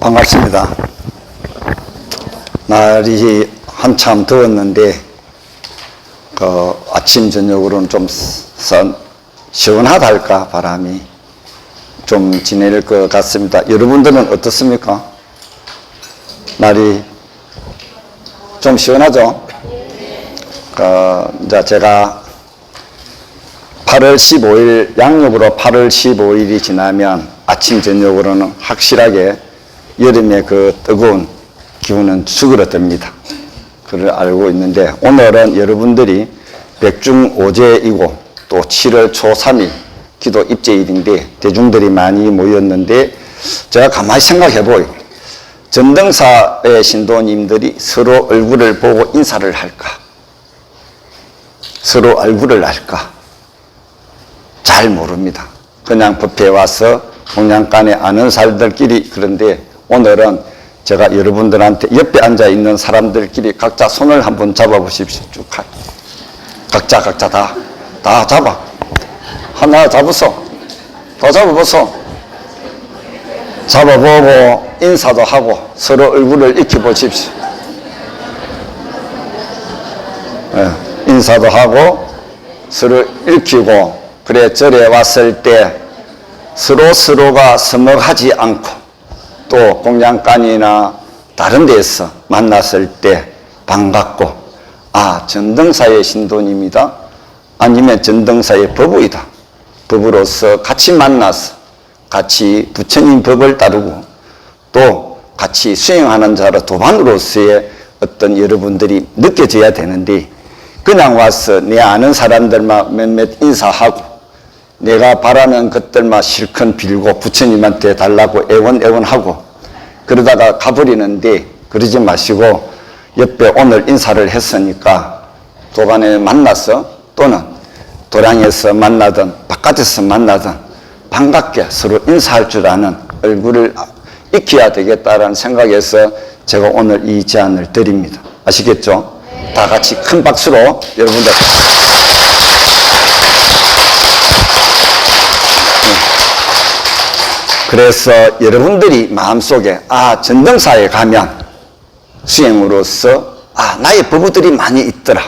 반갑습니다. 날이 한참 더웠는데 아침 저녁으로는 좀 시원하다 할까, 바람이 좀 지낼 것 같습니다. 여러분들은 어떻습니까? 날이 좀 시원하죠? 이제 제가 8월 15일, 양력으로 8월 15일이 지나면 아침 저녁으로는 확실하게 여름의 그 뜨거운 기운은 수그러듭니다. 그걸 알고 있는데, 오늘은 여러분들이 백중오제이고 또 7월 초 3일 기도 입제일인데 대중들이 많이 모였는데, 제가 가만히 생각해보요. 전등사의 신도님들이 서로 얼굴을 보고 인사를 할까? 서로 얼굴을 알까? 잘 모릅니다. 그냥 법회에 와서 공양간에 아는 사람들끼리. 그런데 오늘은 제가 여러분들한테 옆에 앉아있는 사람들끼리 각자 손을 한번 잡아보십시오. 쭉 각자 다 잡아. 하나 잡았어. 더 잡아보소. 잡아보고 인사도 하고 서로 얼굴을 익혀보십시오. 인사도 하고 서로 익히고, 그래 절에 왔을 때 서로가 서먹하지 않고 또 공양간이나 다른 데서 만났을 때 반갑고, 아, 전등사의 신도님이다, 아니면 전등사의 법의다, 법으로서 같이 만나서 같이 부처님 법을 따르고 또 같이 수행하는 자로 도반으로서의 어떤 여러분들이 느껴져야 되는데, 그냥 와서 내 아는 사람들만 몇몇 인사하고 내가 바라는 것들만 실컷 빌고 부처님한테 달라고 애원하고 그러다가 가버리는데, 그러지 마시고 옆에 오늘 인사를 했으니까 도반에 만나서 또는 도량에서 만나든 바깥에서 만나든 반갑게 서로 인사할 줄 아는 얼굴을 익혀야 되겠다라는 생각에서 제가 오늘 이 제안을 드립니다. 아시겠죠? 네. 다 같이 큰 박수로 여러분들. 그래서 여러분들이 마음속에, 아, 전등사에 가면 수행으로서 나의 법우들이 많이 있더라,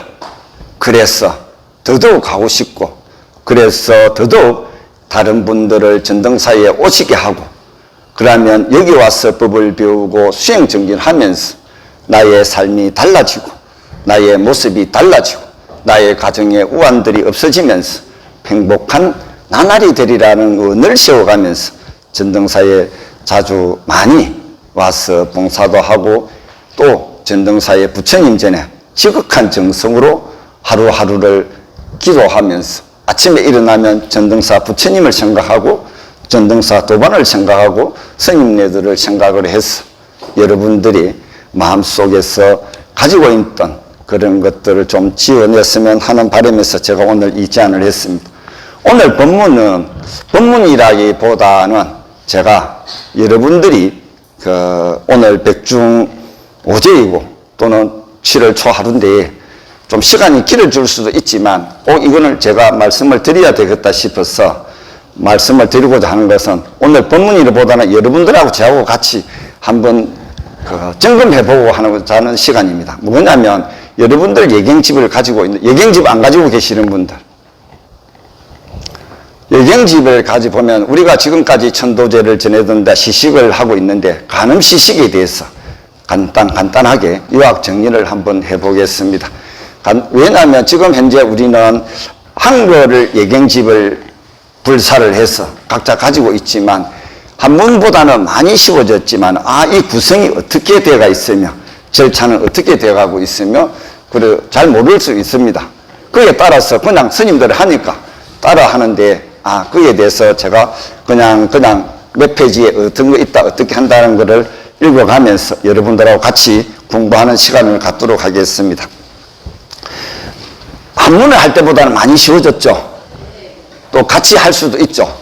그래서 더더욱 가고 싶고, 그래서 더더욱 다른 분들을 전등사에 오시게 하고, 그러면 여기 와서 법을 배우고 수행 정진하면서 나의 삶이 달라지고 나의 모습이 달라지고 나의 가정의 우환들이 없어지면서 행복한 나날이 되리라는 은을 세워가면서 전등사에 자주 많이 와서 봉사도 하고 또 전등사의 부처님 전에 지극한 정성으로 하루하루를 기도하면서 아침에 일어나면 전등사 부처님을 생각하고 전등사 도반을 생각하고 스님네들을 생각을 해서 여러분들이 마음속에서 가지고 있던 그런 것들을 좀 지어냈으면 하는 바람에서 제가 오늘 이 제안을 했습니다. 오늘 법문은 법문이라기보다는 제가 여러분들이 오늘 백중오제이고 또는 7월 초하루인데 좀 시간이 길어질 수도 있지만 이거는 제가 말씀을 드려야 되겠다 싶어서 말씀을 드리고자 하는 것은, 오늘 법문이보다는 여러분들하고 저하고 같이 한번 점검해보고 하는 시간입니다. 뭐냐면 여러분들 예경집을 가지고 있는, 예경집 안 가지고 계시는 분들, 예경집을 가지고 보면 우리가 지금까지 천도제를 지내던데 시식을 하고 있는데, 간음 시식에 대해서 간단하게 요약 정리를 한번 해보겠습니다. 왜냐하면 지금 현재 우리는 한글을 예경집을 불사를 해서 각자 가지고 있지만 한문보다는 많이 쉬워졌지만 이 구성이 어떻게 되어가 있으며 절차는 어떻게 되어가고 있으며 그래 잘 모를 수 있습니다. 그에 따라서 그냥 스님들을 하니까 따라 하는데, 그에 대해서 제가 그냥 몇 페이지에 어떤 거 있다 어떻게 한다는 것을 읽어가면서 여러분들하고 같이 공부하는 시간을 갖도록 하겠습니다. 한문을 할 때보다는 많이 쉬워졌죠. 또 같이 할 수도 있죠.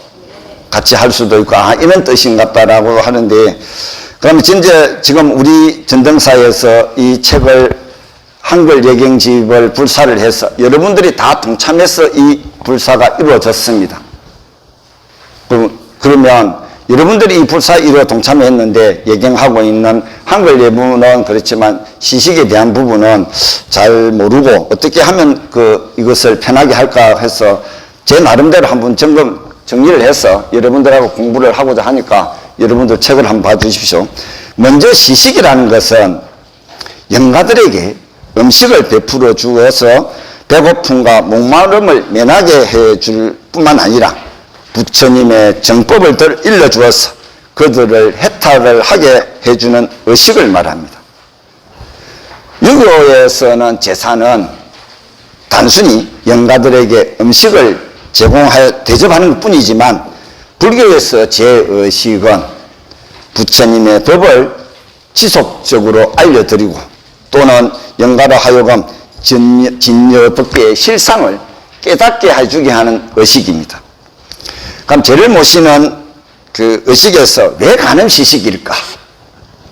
같이 할 수도 있고, 이런 뜻인갑다라고 하는데, 그러면 지금 우리 전등사에서 이 책을 한글 예경집을 불사를 해서 여러분들이 다 동참해서 이 불사가 이루어졌습니다. 그러면 여러분들이 이 불사 1호 동참했는데 예경하고 있는 한글 예부는 그렇지만 시식에 대한 부분은 잘 모르고 어떻게 하면 이것을 편하게 할까 해서 제 나름대로 한번 정리를 해서 여러분들하고 공부를 하고자 하니까 여러분들 책을 한번 봐주십시오. 먼저 시식이라는 것은 영가들에게 음식을 베풀어 주어서 배고픔과 목마름을 면하게 해줄 뿐만 아니라 부처님의 정법을 일러주어서 그들을 해탈을 하게 해주는 의식을 말합니다. 유교에서는 제사는 단순히 영가들에게 음식을 제공하여 대접하는 것 뿐이지만 불교에서 제의식은 부처님의 법을 지속적으로 알려드리고 또는 영가로 하여금 진여법계의 실상을 깨닫게 해주게 하는 의식입니다. 그럼 죄를 모시는 그 의식에서 왜 간음시식일까?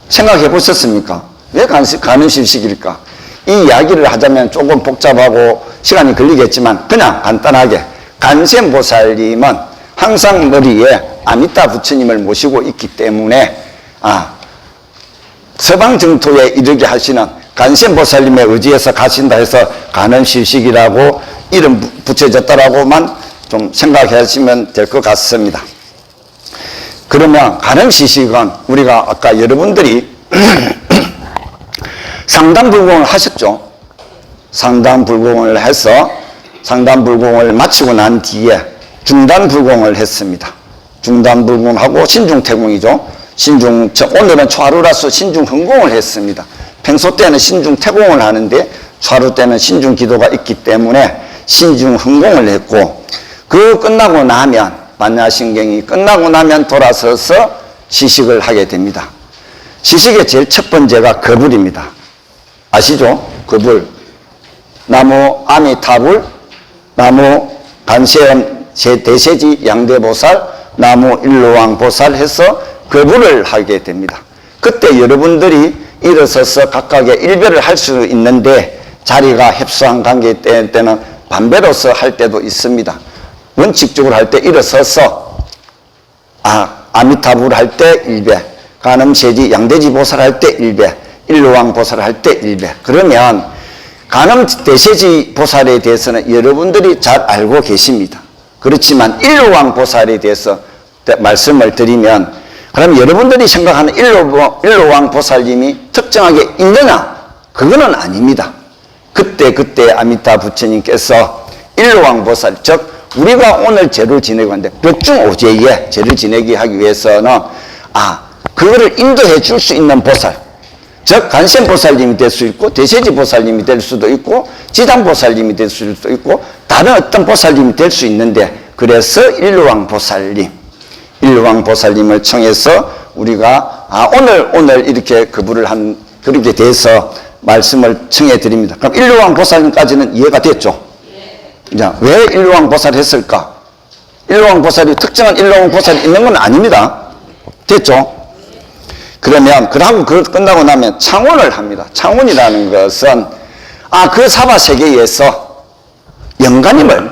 생각해 보셨습니까? 왜 간음시식일까? 이 이야기를 하자면 조금 복잡하고 시간이 걸리겠지만 그냥 간단하게 간센보살님은 항상 머리에 아미타 부처님을 모시고 있기 때문에 서방 정토에 이르게 하시는 간센보살님의 의지에서 가신다 해서 간음시식이라고 이름 붙여졌다라고만 좀 생각하시면 될 것 같습니다. 그러면 간음시식은 우리가 아까 여러분들이 상담불공을 하셨죠. 상담불공을 해서 상담불공을 마치고 난 뒤에 중단불공을 했습니다. 중단불공하고 신중태공이죠. 오늘은 초하루라서 신중흥공을 했습니다. 평소 때는 신중태공을 하는데 초하루 때는 신중기도가 있기 때문에 신중흥공을 했고 그 끝나고 나면 만야신경이 끝나고 나면 돌아서서 시식을 하게 됩니다. 시식의 제일 첫 번째가 거불입니다. 아시죠? 거불. 나무 아미타불, 나무 간세음 대세지 양대보살, 나무 일로왕보살 해서 거불을 하게 됩니다. 그때 여러분들이 일어서서 각각의 일별을 할 수 있는데 자리가 협소한 관계 때는 반배로서 할 때도 있습니다. 원칙적으로 할 때 일어서서 아미타불 할 때 1배, 간음세지 양대지 보살 할 때 1배, 일로왕 보살 할 때 1배. 그러면 간음 대세지 보살에 대해서는 여러분들이 잘 알고 계십니다. 그렇지만 일로왕 보살에 대해서 말씀을 드리면 그럼 여러분들이 생각하는 일로왕 보살님이 특정하게 있느냐? 그거는 아닙니다. 그때 아미타 부처님께서 일로왕 보살, 즉 우리가 오늘 제를 지내고 하는데 벽중오제에 제를 지내게 하기 위해서는 그거를 인도해 줄 수 있는 보살, 즉 간센보살님이 될 수 있고 대세지 보살님이 될 수도 있고 지단보살님이 될 수도 있고 다른 어떤 보살님이 될 수 있는데 그래서 일로왕 보살님을 청해서 우리가 오늘 이렇게 거부를 한 그렇게 대해서 말씀을 청해 드립니다. 그럼 일로왕 보살님까지는 이해가 됐죠? 자, 왜 일로왕 보살을 했을까? 일로왕 보살이 특정한 일로왕 보살이 있는 건 아닙니다. 됐죠? 그러면 그러고 끝나고 나면 창원을 합니다. 창원이라는 것은 그 사바 세계에서 영가님을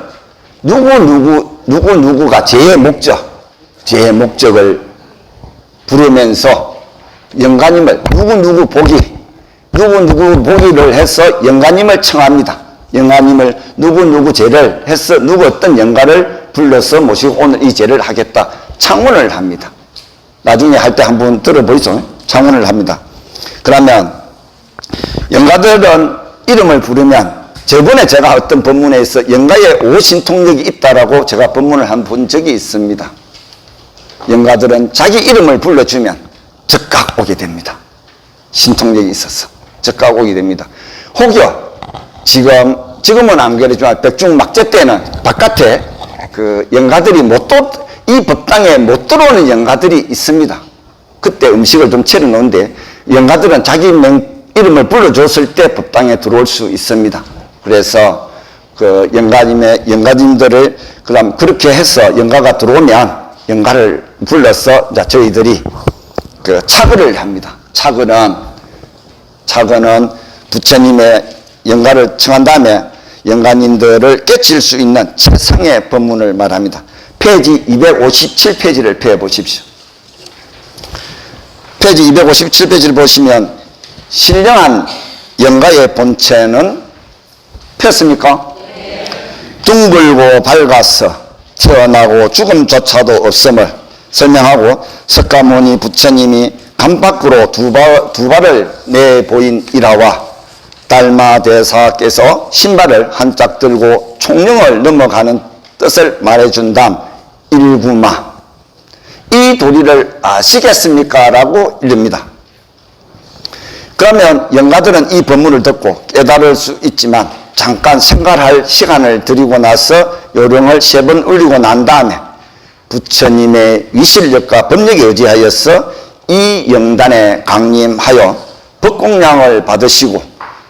누구가 제의 목적을 부르면서 영가님을 누구 보기를 해서 영가님을 청합니다. 영가님을 누구 제를 해서 어떤 영가를 불러서 모시고 오늘 이 제를 하겠다. 창원을 합니다. 나중에 할 때 한번 들어보이죠? 창원을 합니다. 그러면 영가들은 이름을 부르면 저번에 제가 어떤 법문에서 영가에 5신통력이 있다라고 제가 법문을 한 본 적이 있습니다. 영가들은 자기 이름을 불러주면 즉각 오게 됩니다. 신통력이 있어서 즉각 오게 됩니다. 혹여 지금은 안 그러지만 백중막제 때는 바깥에 그 영가들이 이 법당에 못 들어오는 영가들이 있습니다. 그때 음식을 좀 차려놓은데 영가들은 자기 이름을 불러줬을 때 법당에 들어올 수 있습니다. 그래서 그 영가님들을 그렇게 해서 영가가 들어오면 영가를 불러서 저희들이 그 차거를 합니다. 차거는 부처님의 영가를 청한 다음에 영가님들을 깨칠 수 있는 최상의 법문을 말합니다. 페이지 257페이지를 펴보십시오. 페이지 257페이지를 보시면 신령한 영가의 본체는 폈습니까? 둥글고 밝아서 태어나고 죽음조차도 없음을 설명하고 석가모니 부처님이 감 밖으로 두 발을 내보인 일화와 달마대사께서 신발을 한 짝 들고 총령을 넘어가는 뜻을 말해준 다음 일구마, 이 도리를 아시겠습니까? 라고 이릅니다. 그러면 영가들은 이 법문을 듣고 깨달을 수 있지만 잠깐 생각할 시간을 드리고 나서 요령을 3번 울리고 난 다음에 부처님의 위실력과 법력에 의지하여서 이 영단에 강림하여 법공양을 받으시고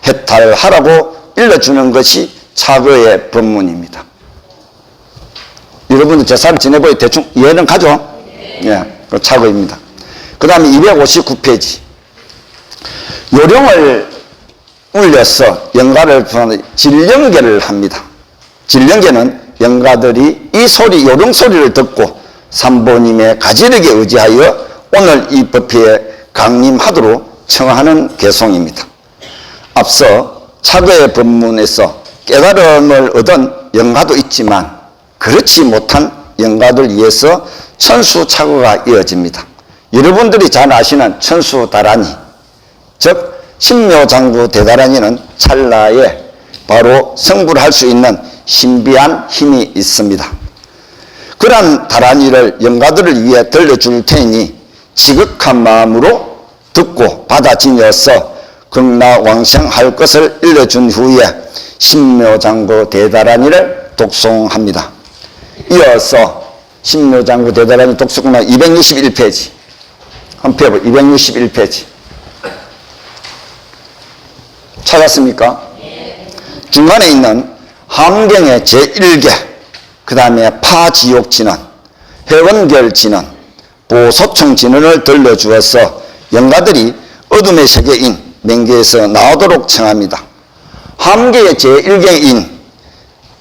해탈하라고 일러주는 것이 차거의 법문입니다. 여러분들 제사를 지내보니 대충 이해는 가죠? 예, 그 차거입니다. 그 다음에 259페이지. 요령을 울려서 영가를 부하는 진령계를 합니다. 진령계는 영가들이 이 소리, 요령 소리를 듣고 삼보님의 가지력에 의지하여 오늘 이 법회에 강림하도록 청하는 개송입니다. 앞서 차거의 법문에서 깨달음을 얻은 영가도 있지만 그렇지 못한 영가들 위해서 천수차거가 이어집니다. 여러분들이 잘 아시는 천수다라니, 즉 신묘장구 대다라니는 찰나에 바로 성불할 수 있는 신비한 힘이 있습니다. 그러한 다라니를 영가들을 위해 들려줄 테니 지극한 마음으로 듣고 받아지녀서 극락왕생할 것을 일러준 후에 신묘장구 대다라니를 독송합니다. 이어서 신묘장구 대다라니 독송은 261페이지 한번 펴보 261페이지 찾았습니까? 중간에 있는 함경의 제1계, 그 다음에 파지옥진원, 회원결진원, 보소청진원을 들려주어서 영가들이 어둠의 세계인 맹계에서 나오도록 청합니다. 함계의 제1계인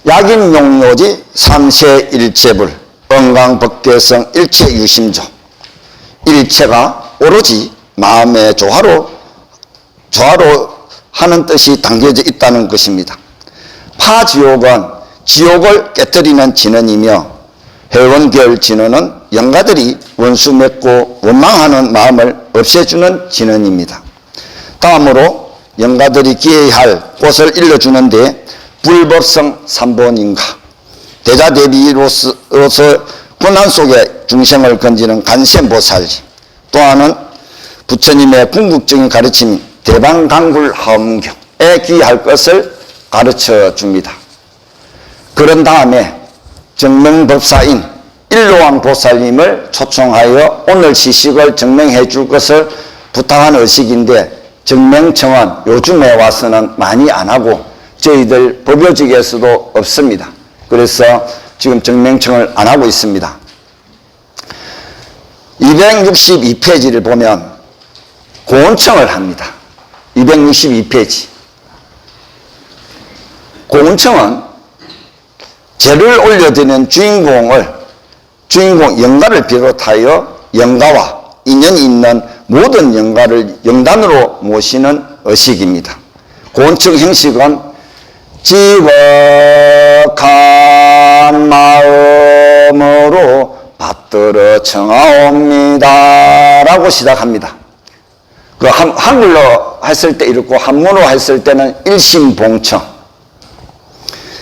약인용료지 삼세일체불, 언강법계성 일체유심조, 일체가 오로지 마음의 조화로 하는 뜻이 담겨져 있다는 것입니다. 파지옥은 지옥을 깨뜨리는 진원이며 회원결 진원은 영가들이 원수 맺고 원망하는 마음을 없애주는 진원입니다. 다음으로 영가들이 기해야 할 곳을 일러주는데 불법성 삼본인가, 대자대비로서 고난 속에 중생을 건지는 간센보살님, 또 하나는 부처님의 궁극적인 가르침인 대방강굴하엄경에 기할 것을 가르쳐 줍니다. 그런 다음에 정명법사인 일로왕 보살님을 초청하여 오늘 시식을 정명해 줄 것을 부탁한 의식인데 정명청은 요즘에 와서는 많이 안 하고 저희들 법요직에서도 없습니다. 그래서 지금 정명청을 안 하고 있습니다. 262페이지를 보면 고운청을 합니다. 262페이지. 고운청은 제를 올려드리는 주인공 영가를 비롯하여 영가와 인연이 있는 모든 영가를 영단으로 모시는 의식입니다. 고운청 형식은 지극한 마음으로 받들어 청하옵니다 라고 시작합니다. 그 한글로 했을 때 이렇고 한문으로 했을 때는 일심봉청.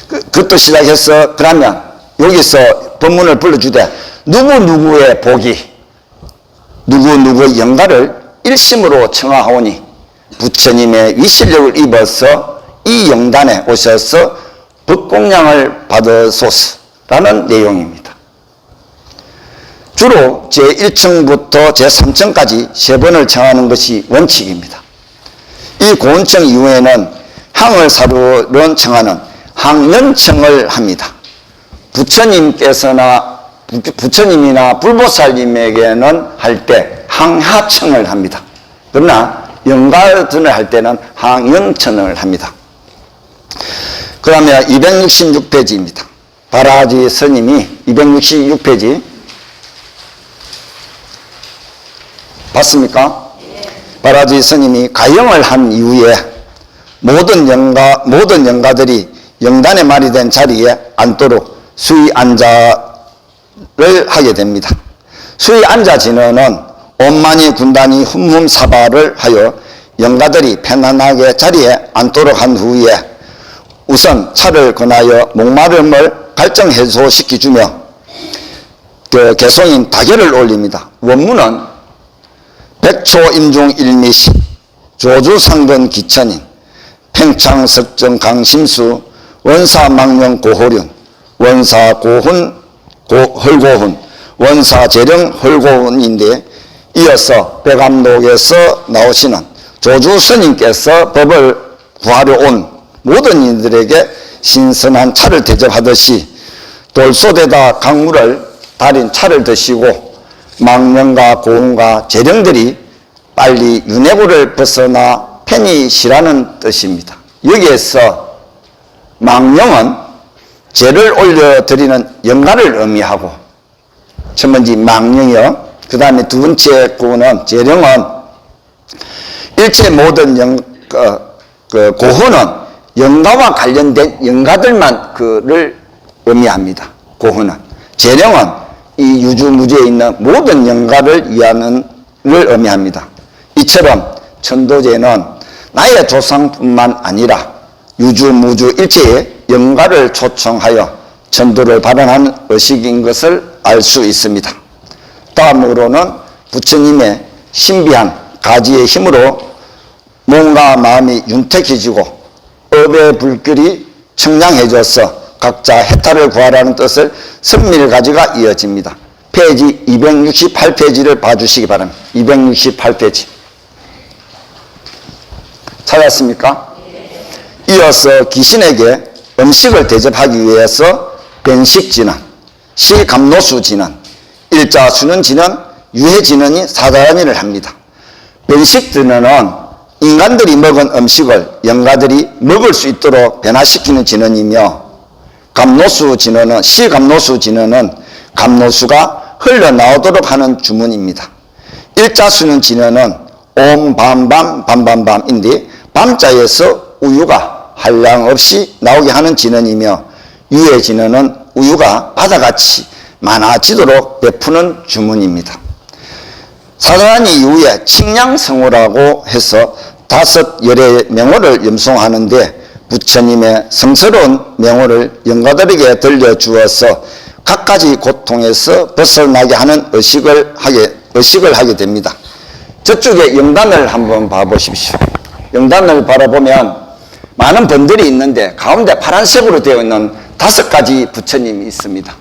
그것도 시작해서 그러면 여기서 법문을 불러주되 누구누구의 복이 누구누구의 영가를 일심으로 청하오니 부처님의 위실력을 입어서 이 영단에 오셔서 법공양을 받으소서라는 내용입니다. 주로 제1층부터 제3층까지 3번을 청하는 것이 원칙입니다. 이 고운청 이후에는 향을 사르는 청하는 항연청을 합니다. 부처님이나 불보살님에게는 할 때 항하청을 합니다. 그러나 영가전을 할 때는 항영청을 합니다. 그 다음에 266페이지입니다. 바라지 스님이 266페이지 봤습니까? 바라지 스님이 가영을 한 이후에 모든 영가들이 영단의 말이 된 자리에 앉도록 수의 앉아를 하게 됩니다. 수의 앉아 진언은 온만이 군단이 훔훔사바를 하여 영가들이 편안하게 자리에 앉도록 한 후에 우선 차를 권하여 목마름을 갈증 해소시켜주며 개송인 다결을 올립니다. 원문은 백초임중 일미시 조주상근 기천인 팽창석정 강심수 원사망령 고호륜 원사고훈 헐고훈 원사재령 헐고훈인데 이어서 백암록에서 나오시는 조주 스님께서 법을 구하러 온 모든 이들에게 신선한 차를 대접하듯이 돌솥에다 강물을 달인 차를 드시고 망령과 고훈과 재령들이 빨리 윤회고를 벗어나 편히 쉬라는 뜻입니다. 여기에서 망령은 제를 올려드리는 영가를 의미하고 첫 번째 망령이요. 그 다음에 두 번째 고훈은 재령은 일체 모든 고훈은 영가와 관련된 영가들만 그를 의미합니다. 고훈은. 재령은 이 유주무주에 있는 모든 영가를 위하는를 의미합니다. 이처럼 천도제는 나의 조상뿐만 아니라 유주무주 일체의 영가를 초청하여 전도를 발언하는 의식인 것을 알 수 있습니다. 다음으로는 부처님의 신비한 가지의 힘으로 몸과 마음이 윤택해지고 업의 불길이 청량해져서 각자 해탈을 구하라는 뜻을 선밀가지가 이어집니다. 페이지 268페이지를 봐주시기 바랍니다. 268페이지. 찾았습니까? 이어서 귀신에게 음식을 대접하기 위해서 변식진언, 시감노수진언, 일자수는진언, 유해진언이 사다란이를 합니다. 변식진언은 인간들이 먹은 음식을 영가들이 먹을 수 있도록 변화시키는 진언이며 감노수진언은 시감노수진언은 감노수가 흘러나오도록 하는 주문입니다. 일자수는 진언은 옴 밤밤 밤밤밤인데 밤자에서 우유가 한량 없이 나오게 하는 진언이며 유의 진언은 우유가 바다같이 많아지도록 베푸는 주문입니다. 사다란이 이후에 칭량성호라고 해서 5열의 명호를 염송하는데 부처님의 성스러운 명호를 영가들에게 들려주어서 갖가지 고통에서 벗어나게 하는 의식을 하게 됩니다. 저쪽에 영단을 한번 봐보십시오. 영단을 바라보면 많은 번들이 있는데 가운데 파란색으로 되어 있는 5가지 부처님이 있습니다.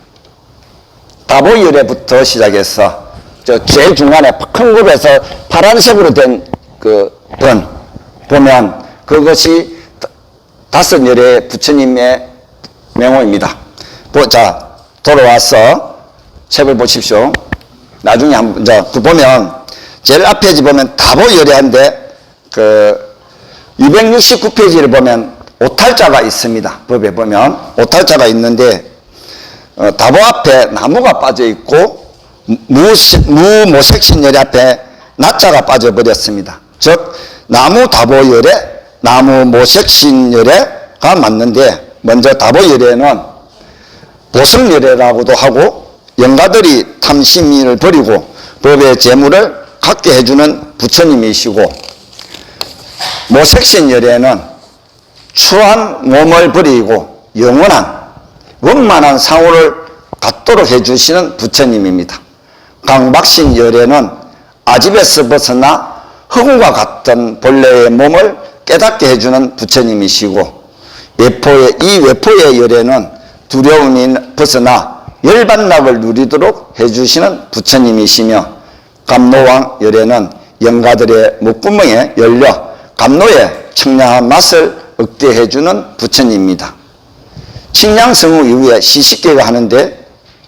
다보열애부터 시작해서 저 제일 중간에 큰 grup에서 파란색으로 된 그 번 보면 그것이 5열의 부처님의 명호입니다. 자, 돌아와서 책을 보십시오. 나중에 한번 그 보면 제일 앞에 보면 다보열애한데 그 269페이지를 보면 오탈자가 있습니다. 법에 보면 오탈자가 있는데 다보 앞에 나무가 빠져 있고 무모색신열의 앞에 나자가 빠져버렸습니다. 즉 나무 다보열애, 나무 모색신열애가 맞는데 먼저 다보열애는 보성열애라고도 하고 영가들이 탐심을 버리고 법의 재물을 갖게 해주는 부처님이시고 모색신열애는 추한 몸을 버리고 영원한 원만한 상호를 갖도록 해주시는 부처님입니다. 강박신열애는 아집에서 벗어나 흙과 같은 본래의 몸을 깨닫게 해주는 부처님이시고 이 외포의 열애는 두려움이 벗어나 열반락을 누리도록 해주시는 부처님이시며 감노왕 열애는 영가들의 목구멍에 열려 감노의 청량한 맛을 억대해주는 부처님입니다. 칭량성후 이후에 시식계가 하는데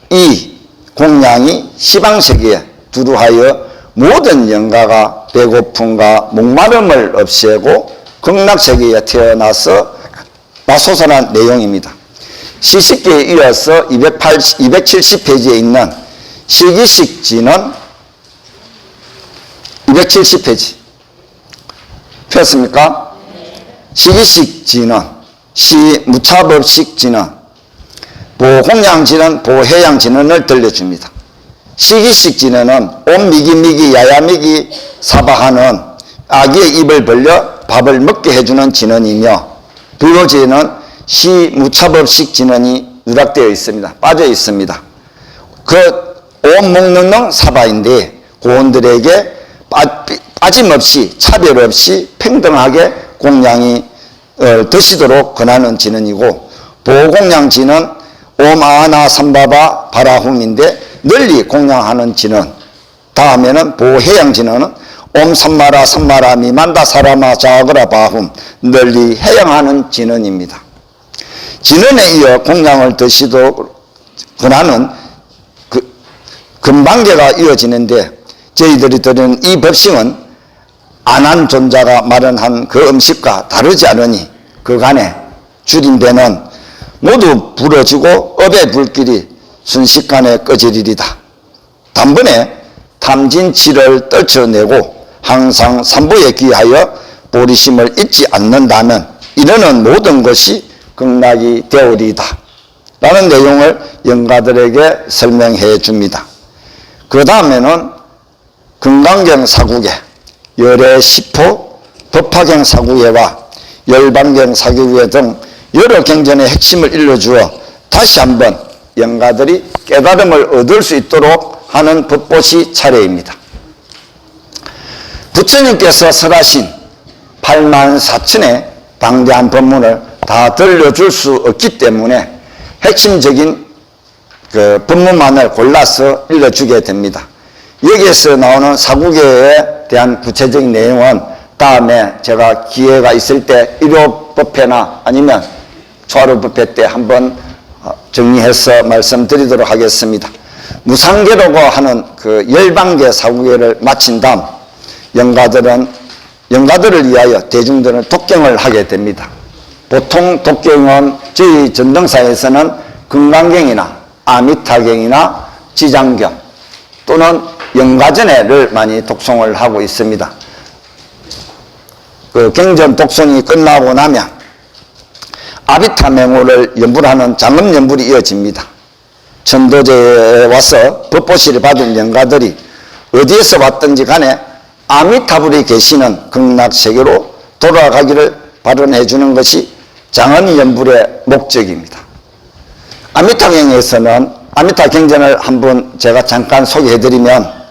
이 공양이 시방세계에 두루하여 모든 영가가 배고픔과 목마름을 없애고 극락세계에 태어나서 나소선한 내용입니다. 시식계에 이어서 270페이지에 있는 시기식지는 270페이지. 폈습니까? 시기식 진언, 시무차법식 진언, 보공양진언, 보해양진언을 들려줍니다. 시기식 진언은 온 미기미기 야야미기 사바하는 아기의 입을 벌려 밥을 먹게 해주는 진언이며, 불교제에는 시무차법식 진언이 누락되어 있습니다. 빠져 있습니다. 그 온 먹는 놈 사바인데 고원들에게 빠짐없이 차별 없이 평등하게 공양이 드시도록 권하는 진언이고, 보공양진은 오마나 삼바바 바라훔인데 널리 공양하는 진언. 다음에는 보해양진언은 옴 삼마라 삼마라 미만다 사라마 자그라 바훔, 널리 해양하는 진언입니다. 진언에 이어 공양을 드시도록 권하는 금방계가 이어지는데, 저희들이 들은 이 법식은 안한 존자가 마련한 그 음식과 다르지 않으니 그간에 줄임되는 모두 부러지고 업의 불길이 순식간에 꺼지리리다. 단번에 탐진치를 떨쳐내고 항상 삼부에 귀하여 보리심을 잊지 않는다면 이르는 모든 것이 극락이 되오리이다 라는 내용을 영가들에게 설명해 줍니다. 그 다음에는 금강경 사국에, 열애 시포, 법화경 사국에와 열반경 사국에 등 여러 경전의 핵심을 일러주어 다시 한번 영가들이 깨달음을 얻을 수 있도록 하는 법보시 차례입니다. 부처님께서 설하신 84,000의 방대한 법문을 다 들려줄 수 없기 때문에 핵심적인 그 법문만을 골라서 일러주게 됩니다. 여기에서 나오는 사구계에 대한 구체적인 내용은 다음에 제가 기회가 있을 때 일요법회나 아니면 초하루법회 때 한번 정리해서 말씀드리도록 하겠습니다. 무상계라고 하는 그 열반계 사구계를 마친 다음 영가들을 위하여 대중들은 독경을 하게 됩니다. 보통 독경은 저희 전등사에서는 금강경이나 아미타경이나 지장경 또는 영가전회를 많이 독송을 하고 있습니다. 그 경전 독송이 끝나고 나면 아비타맹호를 연불하는 장엄연불이 이어집니다. 천도제에 와서 법보시를 받은 영가들이 어디에서 왔든지 간에 아미타불이 계시는 극락세계로 돌아가기를 발언해 주는 것이 장엄연불의 목적입니다. 아미타경에서는 아미타경전을 한번 제가 잠깐 소개해드리면,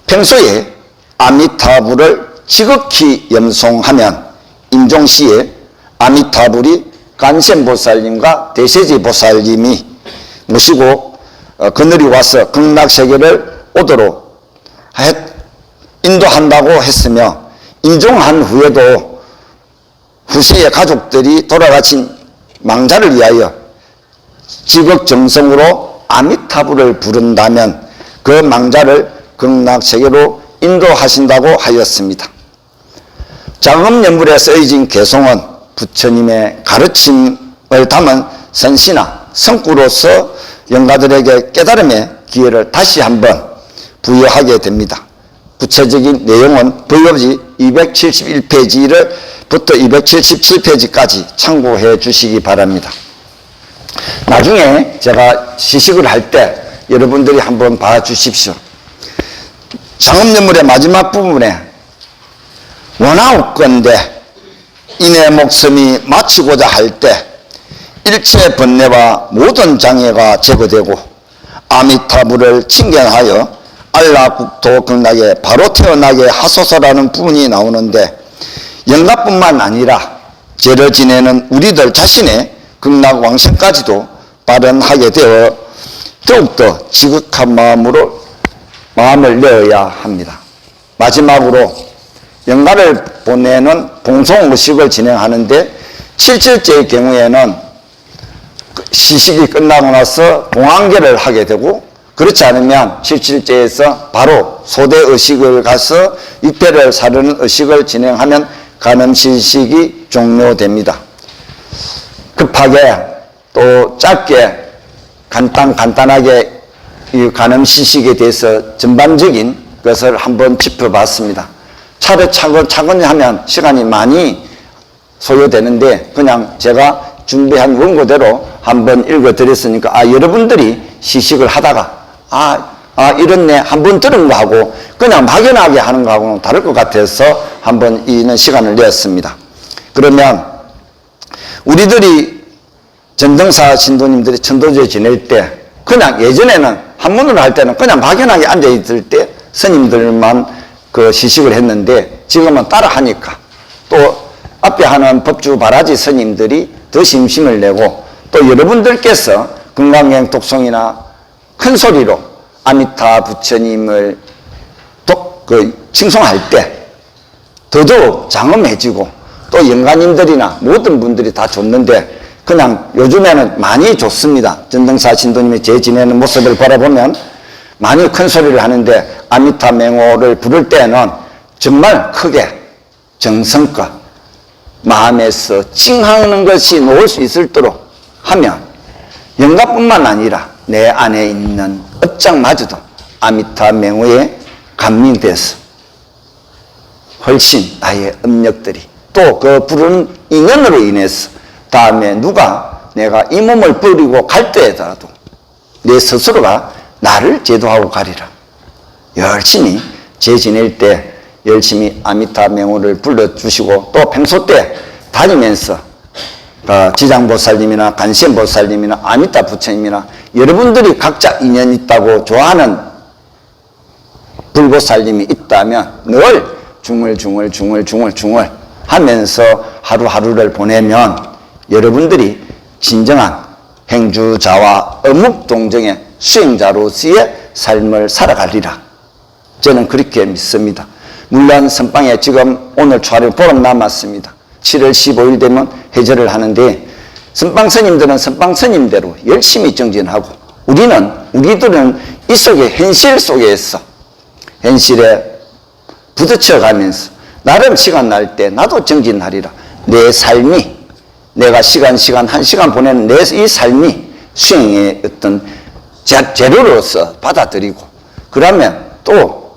평소에 아미타불을 지극히 염송하면 임종시에 아미타불이 간센보살님과 대세지보살님이 모시고 그늘이 와서 극락세계를 오도록 인도한다고 했으며, 임종한 후에도 후세의 가족들이 돌아가신 망자를 위하여 지극정성으로 아미타불을 부른다면 그 망자를 극락세계로 인도하신다고 하였습니다. 장엄연불에 쓰여진 개송은 부처님의 가르침을 담은 선시나 성구로서 영가들에게 깨달음의 기회를 다시 한번 부여하게 됩니다. 구체적인 내용은 불법지 271페이지부터 277페이지까지 참고해 주시기 바랍니다. 나중에 제가 시식을 할 때 여러분들이 한번 봐주십시오. 장엄연불의 마지막 부분에 원하옵건대 인의 목숨이 마치고자 할 때 일체 번뇌와 모든 장애가 제거되고 아미타불을 칭견하여 안락국토 극락에 바로 태어나게 하소서라는 부분이 나오는데, 영가뿐만 아니라 죄를 지내는 우리들 자신의 극락 왕생까지도 발언하게 되어 더욱더 지극한 마음을 내어야 합니다. 마지막으로 영가를 보내는 봉송의식을 진행하는데, 7일째의 경우에는 시식이 끝나고 나서 봉황계를 하게 되고, 그렇지 않으면 7일째에서 바로 소대의식을 가서 육배를 사르는 의식을 진행하면 간음시식이 종료됩니다. 급하게 또 짧게 간단하게 이 간음시식에 대해서 전반적인 것을 한번 짚어봤습니다. 차근차근히 하면 시간이 많이 소요되는데 그냥 제가 준비한 원고대로 한번 읽어드렸으니까 여러분들이 시식을 하다가 이렇네 한번 들은 거하고 그냥 막연하게 하는 거하고는 다를 것 같아서 한번 이는 시간을 내었습니다. 그러면 우리들이 전등사 신도님들이 천도제 지낼 때 그냥 예전에는 한문으로 할 때는 그냥 막연하게 앉아있을 때 스님들만 그 시식을 했는데 지금은 따라 하니까 또 앞에 하는 법주 바라지 스님들이 더 심심을 내고 또 여러분들께서 금강경 독송이나 큰 소리로 아미타 부처님을 칭송할 때 더더욱 장엄해지고 또 영가님들이나 모든 분들이 다 좋는데 그냥 요즘에는 많이 좋습니다. 전등사 신도님이 제 지내는 모습을 바라보면 많이 큰 소리를 하는데 아미타 맹호를 부를 때는 정말 크게 정성껏 마음에서 칭하는 것이 놓을 수 있도록 하면 영가뿐만 아니라 내 안에 있는 업장마저도 아미타 맹호에 감명돼서 훨씬 나의 업력들이 또 그 부르는 인연으로 인해서 다음에 누가 내가 이 몸을 버리고 갈 때에라도 내 스스로가 나를 제도하고 가리라. 열심히 제 지낼 때 열심히 아미타 맹호를 불러주시고 또 평소 때 다니면서 지장보살님이나 간센보살님이나 아미타 부처님이나 여러분들이 각자 인연 있다고 좋아하는 불보살님이 있다면 늘 중얼중얼 하면서 하루하루를 보내면 여러분들이 진정한 행주자와 어묵동정의 수행자로서의 삶을 살아가리라. 저는 그렇게 믿습니다. 물론 선방에 지금 오늘 초하루 보름 남았습니다. 7월 15일 되면 해제를 하는데 선방 스님들은 선방 스님대로 열심히 정진하고 우리들은 이 속에 현실 속에서 현실에 부딪혀 가면서 나름 시간 날 때 나도 정진하리라. 내 삶이 내가 시간 1시간 보내는 내 이 삶이 수행의 어떤 재료로서 받아들이고 그러면 또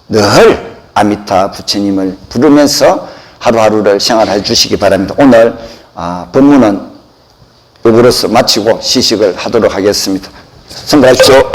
늘 아미타 부처님을 부르면서 하루하루를 생활해 주시기 바랍니다. 오늘 법문은 이것으로 마치고 시식을 하도록 하겠습니다. 성가하십시오.